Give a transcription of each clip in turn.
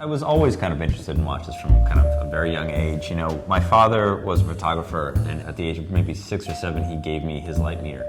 I was always kind of interested in watches from kind of a very young age. You know, my father was a photographer, and at the age of maybe 6 or 7, he gave me his light meter.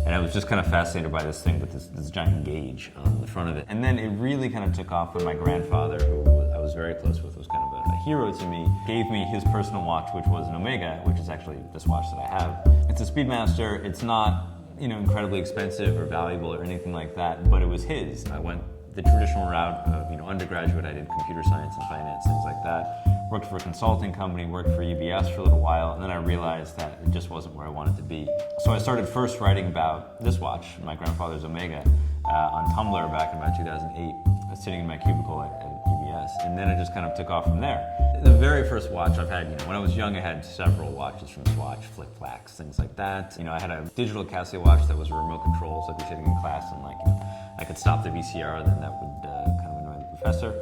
And I was just kind of fascinated by this thing with this giant gauge on the front of it. And then it really kind of took off when my grandfather, who I was very close with, was kind of a hero to me, gave me his personal watch, which was an Omega, which is actually this watch that I have. It's a Speedmaster. It's not, you know, incredibly expensive or valuable or anything like that, but it was his. I went the traditional route of, you know, undergraduate. I did computer science and finance, things like that. Worked for a consulting company, worked for UBS for a little while, and then I realized that it just wasn't where I wanted to be. So I started first writing about this watch, my grandfather's Omega, on Tumblr back in about 2008, sitting in my cubicle at UBS, and then it just kind of took off from there. The very first watch I've had, you know, when I was young, I had several watches from Swatch, flick-flacks, things like that. You know, I had a digital Casio watch that was a remote control, so I'd be sitting in class and, like, you know, I could stop the VCR, then that would kind of annoy the professor.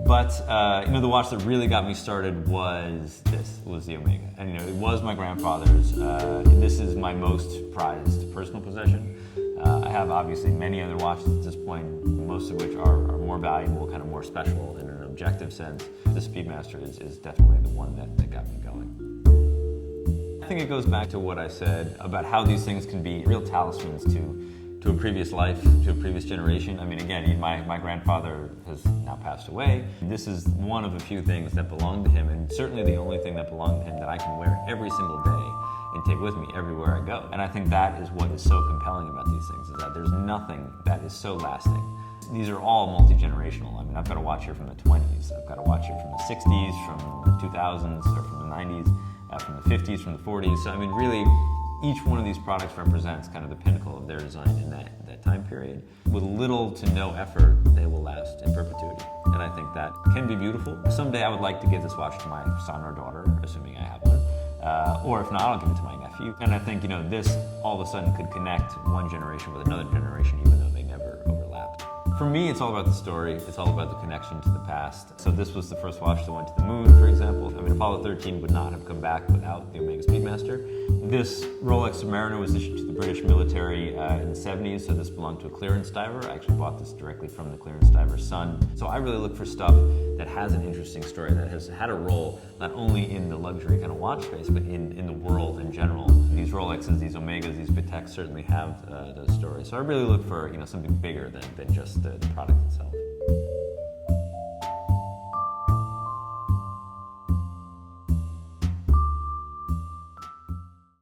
But, you know, the watch that really got me started was the Omega. And, you know, it was my grandfather's. This is my most prized personal possession. I have obviously many other watches at this point, most of which are more valuable, kind of more special in an objective sense. The Speedmaster is definitely the one that got me going. I think it goes back to what I said about how these things can be real talismans to a previous life, to a previous generation. I mean, again, my grandfather has now passed away. This is one of a few things that belong to him, and certainly the only thing that belonged to him that I can wear every single day and take with me everywhere I go. And I think that is what is so compelling about these things, is that there's nothing that is so lasting. These are all multi-generational. I mean, I've got a watch here from the 20s, I've got a watch here from the 60s, from the 2000s, or from the 90s, from the 50s, from the 40s. So, I mean, really, each one of these products represents kind of the pinnacle of their design in that time period. With little to no effort, they will last in perpetuity. And I think that can be beautiful. Someday I would like to give this watch to my son or daughter, assuming I have one. Or if not, I'll give it to my nephew. And I think, you know, this all of a sudden could connect one generation with another generation, even though they never overlapped. For me, it's all about the story. It's all about the connection to the past. So this was the first watch that went to the moon, for example. I mean, Apollo 13 would not have come back without the Omega Speedmaster. This Rolex Submariner was issued to the British military in the 70s, so this belonged to a clearance diver. I actually bought this directly from the clearance diver's son. So I really look for stuff that has an interesting story, that has had a role not only in the luxury kind of watch space, but in the world in general. These Rolexes, these Omegas, these Pateks certainly have those stories. So I really look for, you know, something bigger than just the product itself.